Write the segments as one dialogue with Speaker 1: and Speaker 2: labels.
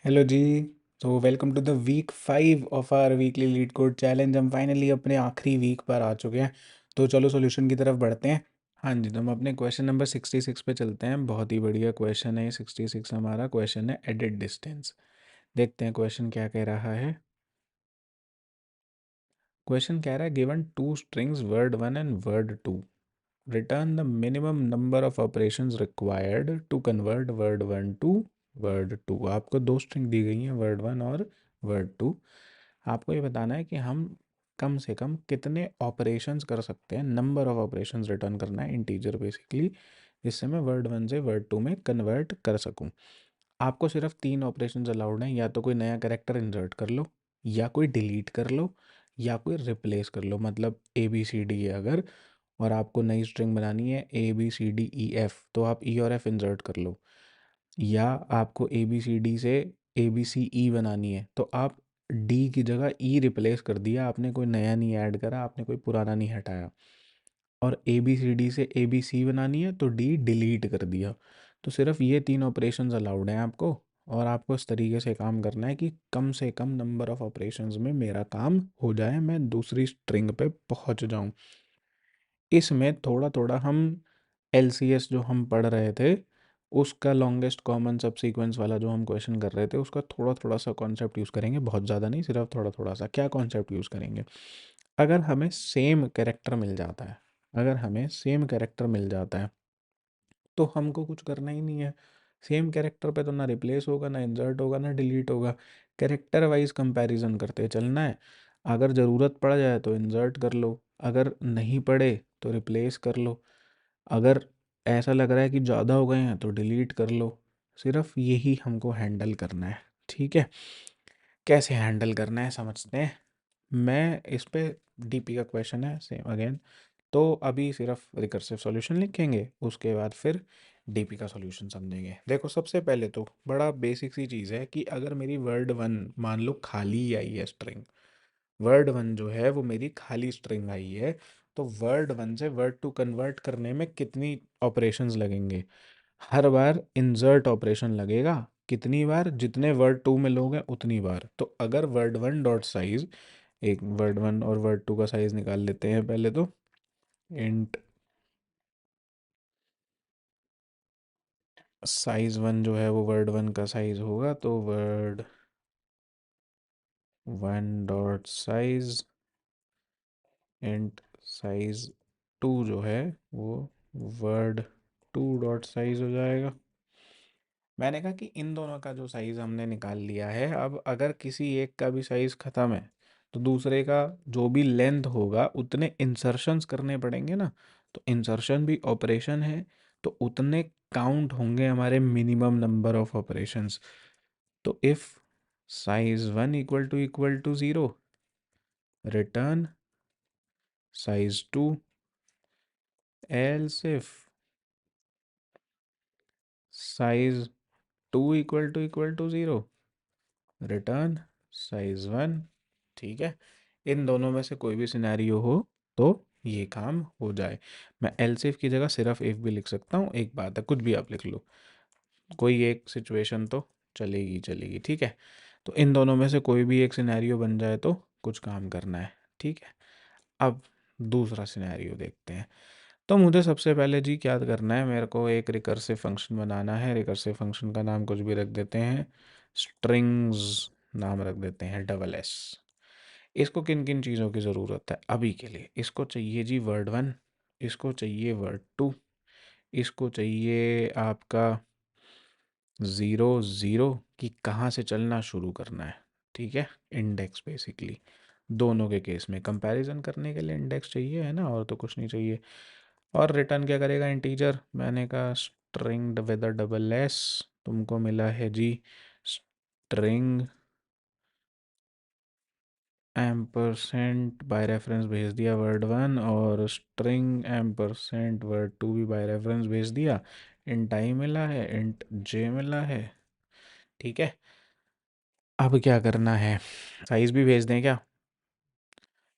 Speaker 1: Hello ji. तो welcome to the week 5 of our weekly LeetCode challenge. हम finally अपने आखिरी वीक पर आ चुके हैं। तो चलो सॉल्यूशन की तरफ बढ़ते हैं। हाँ जी, तो हम अपने क्वेश्चन नंबर 66 पे चलते हैं। बहुत ही बढ़िया क्वेश्चन है 66। हमारा क्वेश्चन है एडिट डिस्टेंस। देखते हैं क्वेश्चन क्या कह रहा है। क्वेश्चन कह रहा है given two strings word 1 and word 2, return the minimum number of operations required to convert word 1 to word 2। आपको दो स्ट्रिंग दी गई हैं, वर्ड 1 और वर्ड 2। आपको ये बताना है कि हम कम से कम कितने ऑपरेशंस कर सकते हैं, नंबर ऑफ ऑपरेशंस रिटर्न करना है, इंटीजर बेसिकली, जिससे मैं वर्ड 1 से वर्ड 2 में कन्वर्ट कर सकूं। आपको सिर्फ तीन ऑपरेशंस अलाउड हैं, या तो कोई नया कैरेक्टर इंसर्ट कर लो, या कोई डिलीट कर लो, या कोई रिप्लेस कर लो। मतलब ए बी सी डी है अगर, और आपको नई स्ट्रिंग बनानी है A B C D E F, तो आप ई और एफ इंसर्ट कर लो। या आपको ए बी सी डी से ए बी सी ई बनानी है, तो आप डी की जगह ई रिप्लेस कर दिया, आपने कोई नया नहीं ऐड करा, आपने कोई पुराना नहीं हटाया। और ए बी सी डी से ए बी सी बनानी है तो डी डिलीट कर दिया। तो सिर्फ ये तीन ऑपरेशंस अलाउड हैं आपको। और आपको इस तरीके से काम करना है कि कम से कम नंबर ऑफ ऑपरेशंस में मेरा काम हो जाए, मैं दूसरी स्ट्रिंग पे पहुंच जाऊं। इसमें थोड़ा थोड़ा हम एलसीएस जो हम पढ़ रहे थे, उसका लॉन्गेस्ट कॉमन सब सीक्वेंस वाला जो हम क्वेश्चन कर रहे थे, उसका थोड़ा थोड़ा सा कॉन्सेप्ट यूज़ करेंगे, बहुत ज़्यादा नहीं, सिर्फ थोड़ा थोड़ा सा। क्या कॉन्सेप्ट यूज़ करेंगे? अगर हमें सेम कैरेक्टर मिल जाता है, अगर हमें सेम कैरेक्टर मिल जाता है, तो हमको कुछ करना ही नहीं है। सेम कैरेक्टर पे तो ना रिप्लेस होगा, ना इंसर्ट होगा, ना डिलीट होगा। कैरेक्टर वाइज कंपैरिजन करते चलना है। अगर ज़रूरत पड़ जाए तो इंसर्ट कर लो, अगर नहीं पड़े तो रिप्लेस कर लो, अगर ऐसा लग रहा है कि ज़्यादा हो गए हैं तो डिलीट कर लो। सिर्फ यही हमको हैंडल करना है, ठीक है। कैसे हैंडल करना है समझते हैं। मैं इस पे डीपी का क्वेश्चन है सेम अगेन। तो अभी सिर्फ रिकर्सिव सॉल्यूशन लिखेंगे, उसके बाद फिर डीपी का सॉल्यूशन समझेंगे। देखो, सबसे पहले तो बड़ा बेसिक सी चीज़ है कि अगर मेरी वर्ड 1 मान लो खाली आई है स्ट्रिंग, वर्ड 1 जो है वो मेरी खाली स्ट्रिंग आई है, तो वर्ड 1 से वर्ड 2 कन्वर्ट करने में कितनी ऑपरेशंस लगेंगे? हर बार इंसर्ट ऑपरेशन लगेगा। कितनी बार? जितने वर्ड 2 में लोग हैं उतनी बार। तो अगर वर्ड 1 डॉट साइज, एक वर्ड 1 और वर्ड 2 का साइज निकाल लेते हैं पहले तो। इंट साइज 1 जो है वो वर्ड 1 का साइज होगा, तो word 1 dot size int size 2 जो है वो वर्ड 2 डॉट साइज हो जाएगा। मैंने कहा कि इन दोनों का जो साइज़ हमने निकाल लिया है, अब अगर किसी एक का भी साइज़ ख़त्म है, तो दूसरे का जो भी लेंथ होगा उतने इंसर्शंस करने पड़ेंगे ना। तो इंसर्शन भी ऑपरेशन है, तो उतने काउंट होंगे हमारे मिनिमम नंबर ऑफ ऑपरेशंस। तो if size 1 equal to 0, return size 2। Else if size 2 equal to 0, return size 1। ठीक है। इन दोनों में से कोई भी सिनेरियो हो तो ये काम हो जाए। मैं एल्स इफ की जगह सिर्फ इफ भी लिख सकता हूँ, एक बात है, कुछ भी आप लिख लो, कोई एक सिचुएशन तो चलेगी चलेगी, ठीक है। तो इन दोनों में से कोई भी एक सिनेरियो बन जाए तो कुछ काम करना है, ठीक है। अब दूसरा सिनेरियो देखते हैं। तो मुझे सबसे पहले जी क्या करना है, मेरे को एक रिकर्सिव फंक्शन बनाना है। रिकर्सिव फंक्शन का नाम कुछ भी रख देते हैं, स्ट्रिंग्स नाम रख देते हैं, डबल एस। इसको किन किन चीज़ों की ज़रूरत है अभी के लिए? इसको चाहिए जी वर्ड 1, इसको चाहिए वर्ड 2, इसको चाहिए आपका 0 0 कि कहाँ से चलना शुरू करना है, ठीक है। इंडेक्स बेसिकली दोनों के केस में कंपैरिजन करने के लिए इंडेक्स चाहिए, है ना, और तो कुछ नहीं चाहिए। और रिटर्न क्या करेगा? इंटीजर। मैंने कहा string with a double S, तुमको मिला है जी स्ट्रिंग एम्परसेंट बाय रेफरेंस भेज दिया वर्ड 1, और स्ट्रिंग एम्परसेंट वर्ड 2 भी बाय रेफरेंस भेज दिया। इंट आई मिला है, इंट जे मिला है, ठीक है। अब क्या करना है? साइज भी भेज दें क्या?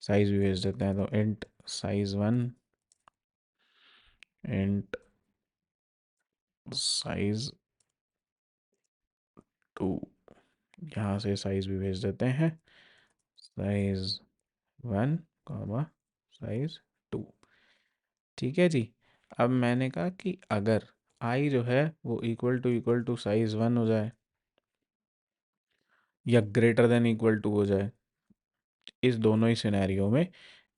Speaker 1: साइज भी भेज देते हैं, तो इंट साइज 1, इंट साइज 2, यहाँ से साइज भी भेज देते हैं, साइज 1 कॉमा साइज 2। ठीक है जी। अब मैंने कहा कि अगर आई जो है वो इक्वल टू साइज 1 हो जाए या ग्रेटर देन इक्वल टू हो जाए, इस दोनों ही सिनेरियो में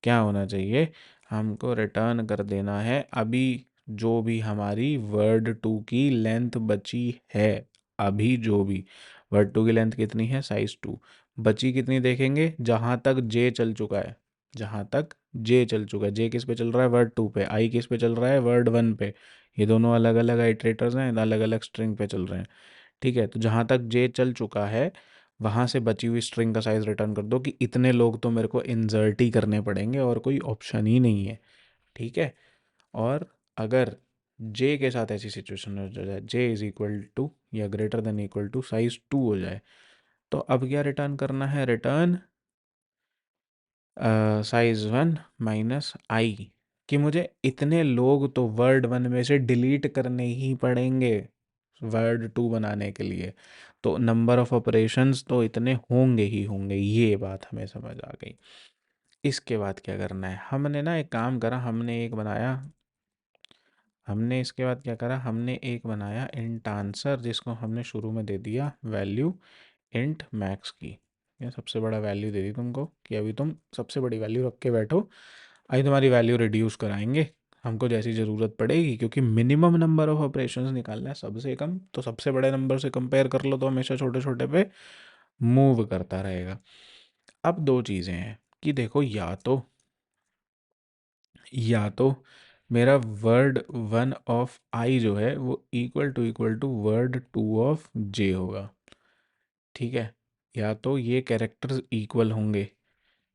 Speaker 1: क्या होना चाहिए, हमको रिटर्न कर देना है अभी जो भी हमारी वर्ड टू की लेंथ बची है। अभी जो भी वर्ड टू की लेंथ कितनी है, साइज 2, बची कितनी देखेंगे, जहाँ तक जे चल चुका है, जहाँ तक जे चल चुका है। जे किस पे चल रहा है, वर्ड टू पे। आई किस पे चल रहा है, वर्ड 1 पे। ये दोनों अलग अलग आइट्रेटर्स हैं, अलग अलग स्ट्रिंग पे चल रहे हैं। ठीक है, तो जहाँ तक जे चल चुका है वहाँ से बची हुई स्ट्रिंग का साइज रिटर्न कर दो कि इतने लोग तो मेरे को इंसर्ट ही करने पड़ेंगे और कोई ऑप्शन ही नहीं है। ठीक है, और अगर जे के साथ ऐसी सिचुएशन हो जाए, जे इज इक्वल टू या greater than equal to size 2 हो जाए, तो अब क्या रिटर्न करना है, रिटर्न साइज 1 माइनस आई, कि मुझे इतने लोग तो वर्ड 1 में से डिलीट करने ही पड़ेंगे वर्ड 2 बनाने के लिए। तो नंबर ऑफ ऑपरेशंस तो इतने होंगे ही होंगे, ये बात हमें समझ आ गई। इसके बाद क्या करना है, हमने ना एक काम करा, हमने इसके बाद क्या करा, हमने एक बनाया इंट आंसर, जिसको हमने शुरू में दे दिया वैल्यू इंट मैक्स की। ये सबसे बड़ा वैल्यू दे दी तुमको कि अभी तुम सबसे बड़ी वैल्यू रख के बैठो, अभी तुम्हारी वैल्यू रिड्यूस कराएंगे हमको जैसी ज़रूरत पड़ेगी, क्योंकि मिनिमम नंबर ऑफ ऑपरेशंस निकालना है सबसे कम, तो सबसे बड़े नंबर से कंपेयर कर लो तो हमेशा छोटे छोटे पे मूव करता रहेगा। अब दो चीज़ें हैं कि देखो, या तो मेरा वर्ड 1 ऑफ आई जो है वो इक्वल टू वर्ड 2 ऑफ जे होगा। ठीक है, या तो ये कैरेक्टर्स इक्वल होंगे,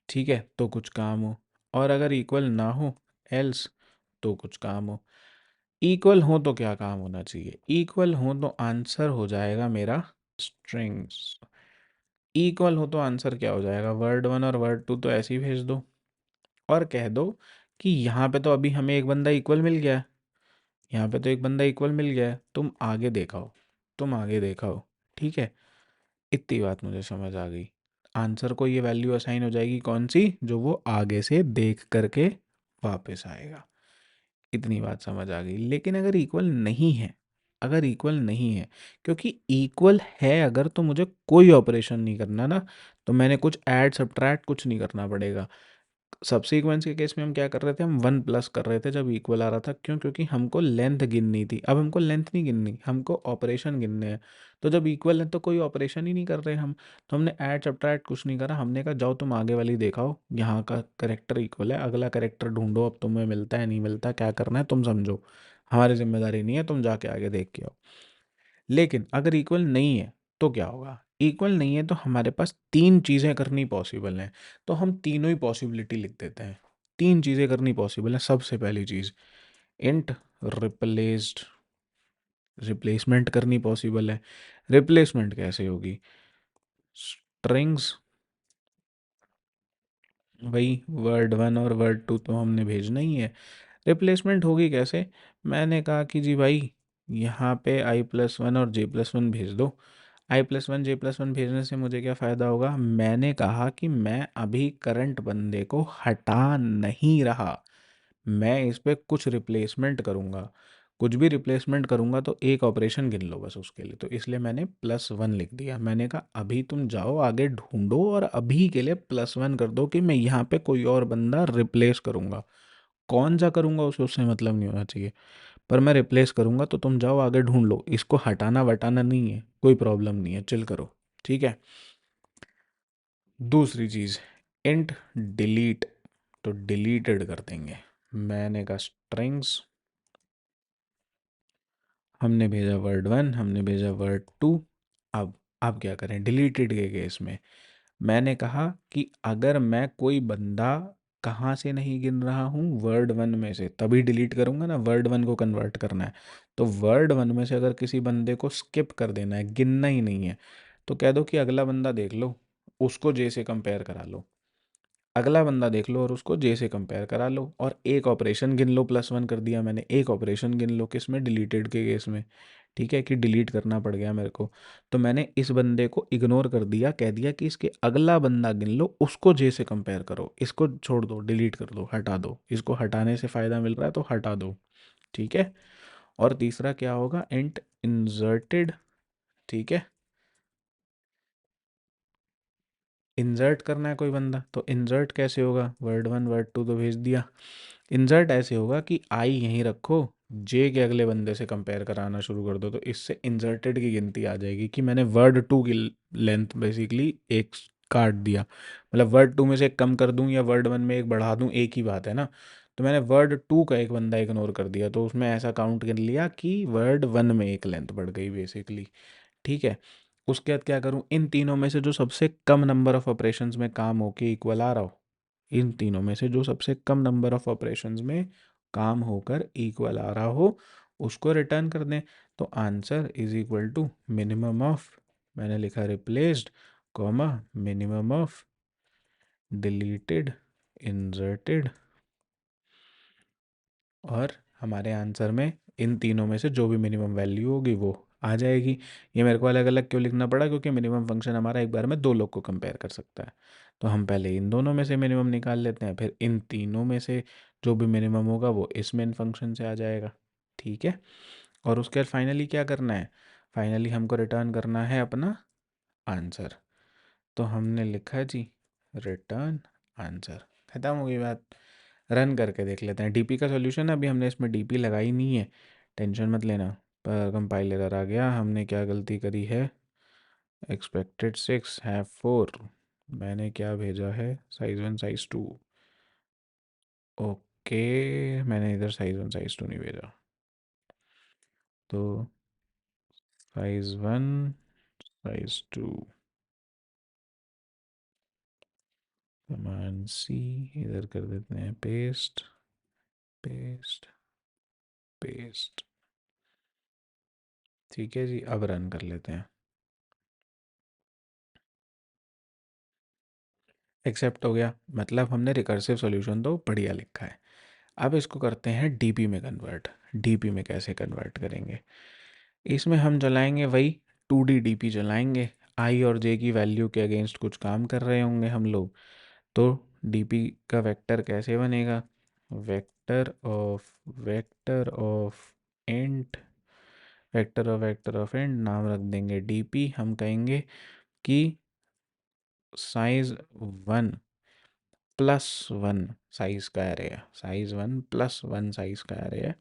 Speaker 1: ठीक है, तो कुछ काम हो, और अगर इक्वल ना हो एल्स तो कुछ काम हो। इक्वल हो तो क्या काम होना चाहिए, इक्वल हो तो आंसर हो जाएगा मेरा स्ट्रिंग्स। इक्वल हो तो आंसर क्या हो जाएगा, वर्ड 1 और वर्ड 2 तो ऐसे ही भेज दो और कह दो कि यहाँ पे तो अभी हमें एक बंदा इक्वल मिल गया है, यहाँ पे तो एक बंदा इक्वल मिल गया है, तुम आगे देखाओ, तुम आगे देखाओ। ठीक है, इतनी बात मुझे समझ आ गई। आंसर को ये वैल्यू असाइन हो जाएगी कौन सी, जो वो आगे से देख करके वापस आएगा। इतनी बात समझ आ गई। लेकिन अगर इक्वल नहीं है, अगर इक्वल नहीं है, क्योंकि इक्वल है अगर तो मुझे कोई ऑपरेशन नहीं करना ना, तो मैंने कुछ ऐड सब्ट्रैक्ट कुछ नहीं करना पड़ेगा। सब सीक्वेंस के केस में हम क्या कर रहे थे, हम 1 प्लस कर रहे थे जब इक्वल आ रहा था, क्यों, क्योंकि हमको लेंथ गिननी थी। अब हमको लेंथ नहीं गिननी, हमको ऑपरेशन गिनने हैं। तो जब इक्वल है तो कोई ऑपरेशन ही नहीं कर रहे हम, तो हमने ऐड सब्ट्रैक्ट कुछ नहीं करा। हमने कहा जाओ तुम आगे वाली देखाओ, यहाँ का करेक्टर इक्वल है, अगला करेक्टर ढूंढो, अब तुम्हें मिलता है नहीं मिलता, क्या करना है तुम समझो, हमारी जिम्मेदारी नहीं है, तुम जाके आगे देख के आओ। लेकिन अगर इक्वल नहीं है तो क्या होगा, इक्वल नहीं है तो हमारे पास तीन चीज़ें करनी पॉसिबल हैं, तो हम तीनों ही पॉसिबिलिटी लिख देते हैं। तीन चीज़ें करनी पॉसिबल है। सबसे पहली चीज़, इंट रिप्लेस्ड, रिप्लेसमेंट करनी पॉसिबल है। रिप्लेसमेंट कैसे होगी, स्ट्रिंग्स, वही वर्ड 1 और वर्ड 2 तो हमने भेजना ही है। रिप्लेसमेंट होगी कैसे, मैंने कहा कि जी भाई यहाँ पे i+1 और j+1 भेज दो। i+1 j+1 भेजने से मुझे क्या फ़ायदा होगा, मैंने कहा कि मैं अभी करंट बंदे को हटा नहीं रहा, मैं इस पे कुछ रिप्लेसमेंट करूँगा। कुछ भी रिप्लेसमेंट करूँगा तो एक ऑपरेशन गिन लो बस उसके लिए, तो इसलिए मैंने +1 लिख दिया। मैंने कहा अभी तुम जाओ आगे ढूंढो और अभी के लिए +1 कर दो कि मैं यहाँ पे कोई और बंदा रिप्लेस करूँगा। कौन सा करूँगा उसे, उससे मतलब नहीं होना चाहिए, पर मैं रिप्लेस करूँगा, तो तुम जाओ आगे ढूंढ लो, इसको हटाना वटाना नहीं है, कोई प्रॉब्लम नहीं है, चिल करो। ठीक है, दूसरी चीज़, इंट डिलीट, तो डिलीटेड कर देंगे। मैंने कहा स्ट्रिंग्स, हमने भेजा वर्ड 1, हमने भेजा वर्ड 2। अब क्या करें डिलीटेड के केस में, मैंने कहा कि अगर मैं कोई बंदा कहाँ से नहीं गिन रहा हूँ, वर्ड 1 में से, तभी डिलीट करूँगा ना, वर्ड 1 को कन्वर्ट करना है। तो वर्ड 1 में से अगर किसी बंदे को स्किप कर देना है, गिनना ही नहीं है, तो कह दो कि अगला बंदा देख लो, उसको जे से कंपेयर करा लो। अगला बंदा देख लो और उसको जे से कंपेयर करा लो, और एक ऑपरेशन गिन लो, +1 कर दिया मैंने, एक ऑपरेशन गिन लो, किस में, डिलीटेड के केस में। ठीक है, कि डिलीट करना पड़ गया मेरे को। तो मैंने इस बंदे को इग्नोर कर दिया, कह दिया कि इसके अगला बंदा गिन लो, उसको जे से कंपेयर करो, इसको छोड़ दो, डिलीट कर दो, हटा दो, इसको हटाने से फ़ायदा मिल रहा है तो हटा दो। ठीक है। और तीसरा क्या होगा, इंट इंसर्टेड। ठीक है, इंसर्ट करना है कोई बंदा, तो इंसर्ट कैसे होगा, वर्ड वन वर्ड टू तो भेज दिया। इंसर्ट ऐसे होगा कि आई यहीं रखो, जे के अगले बंदे से कंपेयर कराना शुरू कर दो, तो इससे इंसर्टेड की गिनती आ जाएगी कि मैंने वर्ड टू की लेंथ बेसिकली एक काट दिया। मतलब वर्ड टू में से एक कम कर दूं या वर्ड वन में एक बढ़ा दूं, एक ही बात है ना। तो मैंने वर्ड टू का एक बंदा इग्नोर कर दिया, तो उसमें ऐसा काउंट कर लिया कि वर्ड वन में एक लेंथ बढ़ गई बेसिकली। ठीक है। उसके बाद क्या करूं, इन तीनों में से जो सबसे कम नंबर ऑफ ऑपरेशंस में काम होके इक्वल आ रहा हो, इन तीनों में से जो सबसे कम नंबर ऑफ ऑपरेशंस में काम होकर इक्वल आ रहा हो, उसको रिटर्न कर दें। तो answer is equal to minimum of, मैंने लिखा replaced, comma minimum of deleted, inserted, और हमारे आंसर में इन तीनों में से जो भी मिनिमम वैल्यू होगी वो आ जाएगी। ये मेरे को अलग अलग क्यों लिखना पड़ा, क्योंकि मिनिमम फंक्शन हमारा एक बार में दो लोग को कंपेयर कर सकता है। तो हम पहले इन दोनों में से मिनिमम निकाल लेते हैं, फिर इन तीनों में से जो भी मिनिमम होगा वो इस मेन फंक्शन से आ जाएगा। ठीक है। और उसके बाद फाइनली क्या करना है, फाइनली हमको रिटर्न करना है अपना आंसर। तो हमने लिखा जी रिटर्न आंसर, खत्म हो गई बात। रन करके देख लेते हैं। डीपी का सॉल्यूशन है, अभी हमने इसमें डीपी लगाई नहीं है, टेंशन मत लेना। पर कंपाइलर एरर आ गया, हमने क्या गलती करी है, एक्सपेक्टेड 6 है 4, मैंने क्या भेजा है साइज 1 साइज 2। ओके, मैंने इधर साइज 1 साइज 2 नहीं भेजा, तो साइज 1 साइज 2, कमांड सी, इधर कर देते हैं पेस्ट, पेस्ट, पेस्ट। ठीक है जी, अब रन कर लेते हैं। एक्सेप्ट हो गया, मतलब हमने रिकर्सिव सॉल्यूशन तो बढ़िया लिखा है। अब इसको करते हैं डीपी में कन्वर्ट। डीपी में कैसे कन्वर्ट करेंगे, इसमें हम चलाएंगे वही 2D डीपी चलाएंगे। आई और जे की वैल्यू के अगेंस्ट कुछ काम कर रहे होंगे हम लोग। तो डीपी का वेक्टर कैसे बनेगा, vector of int, vector of int नाम रख देंगे डीपी। हम कहेंगे कि साइज 1 प्लस 1 साइज का एरे है, साइज 1 प्लस 1 साइज का एरे है।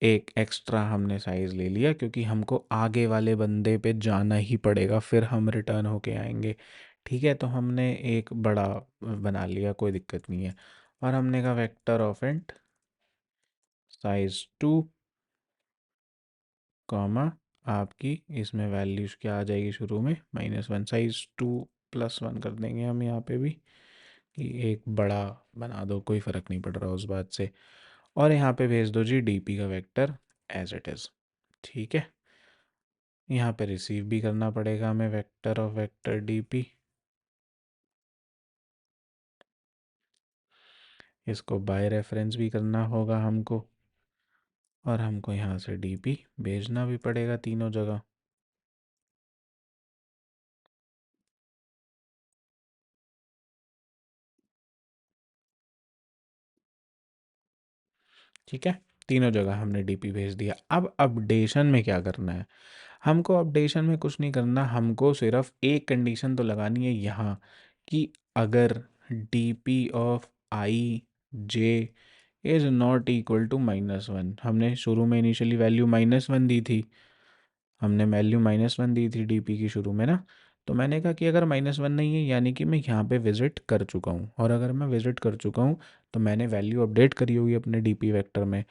Speaker 1: एक एक्स्ट्रा हमने साइज ले लिया क्योंकि हमको आगे वाले बंदे पे जाना ही पड़ेगा, फिर हम रिटर्न होके आएंगे। ठीक है, तो हमने एक बड़ा बना लिया, कोई दिक्कत नहीं है। और हमने कहा vector of ant size 2, comma आपकी इसमें वैल्यूज क्या आ जाएगी शुरू में, -1, साइज 2 प्लस 1 कर देंगे हम यहाँ पे भी, कि एक बड़ा बना दो, कोई फ़र्क नहीं पड़ रहा उस बात से। और यहाँ पे भेज दो जी डीपी का वेक्टर एज इट इज़। ठीक है, यहाँ पे रिसीव भी करना पड़ेगा हमें वेक्टर ऑफ वेक्टर डीपी। इसको बाय रेफरेंस भी करना होगा हमको, और हमको यहाँ से डीपी भेजना भी पड़ेगा तीनों जगह। ठीक है, तीनों जगह हमने डीपी भेज दिया। अब अपडेशन में क्या करना है, हमको अपडेशन में कुछ नहीं करना, हमको सिर्फ एक कंडीशन तो लगानी है यहाँ, कि अगर DP of I J is not equal to -1, हमने शुरू में इनिशियली वैल्यू -1 दी थी, हमने वैल्यू -1 दी थी डीपी की शुरू में ना। तो मैंने कहा कि अगर -1 नहीं है यानी कि मैं यहाँ पे विज़िट कर चुका हूँ, और अगर मैं विज़िट कर चुका हूँ तो मैंने वैल्यू अपडेट करी होगी अपने डीपी वेक्टर में,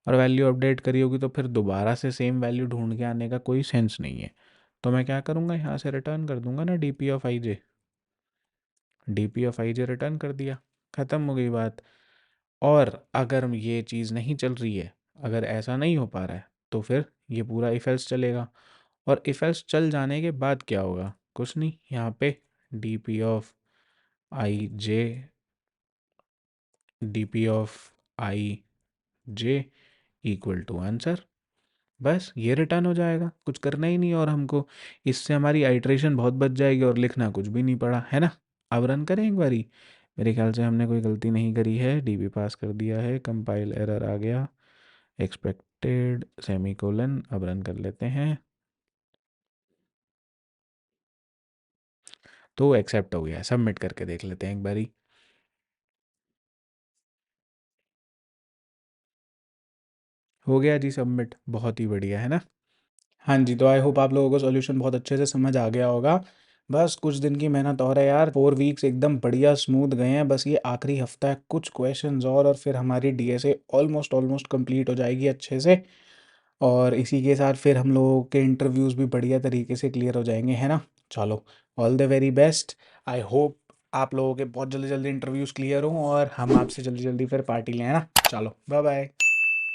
Speaker 1: और वैल्यू अपडेट करी होगी तो फिर दोबारा से सेम वैल्यू ढूंढ के आने का कोई सेंस नहीं है। तो मैं क्या करूँगा, यहाँ से रिटर्न कर दूंगा ना DP of I J, DP of I J return कर दिया, ख़त्म हो गई बात। और अगर ये चीज़ नहीं चल रही है, अगर ऐसा नहीं हो पा रहा है, तो फिर ये पूरा इफ एल्स चलेगा। और इफ एल्स चल जाने के बाद क्या होगा, कुछ नहीं, यहाँ पे DP of I J, DP of I J equal to answer, बस ये रिटर्न हो जाएगा, कुछ करना ही नहीं। और हमको इससे हमारी आइट्रेशन बहुत बच जाएगी और लिखना कुछ भी नहीं पड़ा, है ना। अब रन करें एक बारी। मेरे ख्याल से हमने कोई गलती नहीं करी है, डीबी पास कर दिया है, कंपाइल एरर आ गया, एक्सपेक्टेड सेमीकोलन। अब रन कर लेते हैं, तो एक्सेप्ट हो गया। सबमिट करके देख लेते हैं एक बारी। हो गया जी सबमिट, बहुत ही बढ़िया, है ना। हाँ जी, तो आई होप आप लोगों को सॉल्यूशन बहुत अच्छे से समझ आ गया होगा। बस कुछ दिन की मेहनत और है यार, 4 वीक्स एकदम बढ़िया स्मूथ गए हैं। बस ये आखिरी हफ्ता है, कुछ क्वेश्चंस और फिर हमारी डीएसए ऑलमोस्ट ऑलमोस्ट कंप्लीट हो जाएगी अच्छे से। और इसी के साथ फिर हम लोगों के इंटरव्यूज़ भी बढ़िया तरीके से क्लियर हो जाएंगे, है ना। चलो, all the very best. I hope आप लोगों के बहुत जल्दी जल्दी इंटरव्यूज़ क्लियर हों और हम आपसे जल्दी जल्दी फिर पार्टी लें, है ना। चलो, बाय बाय।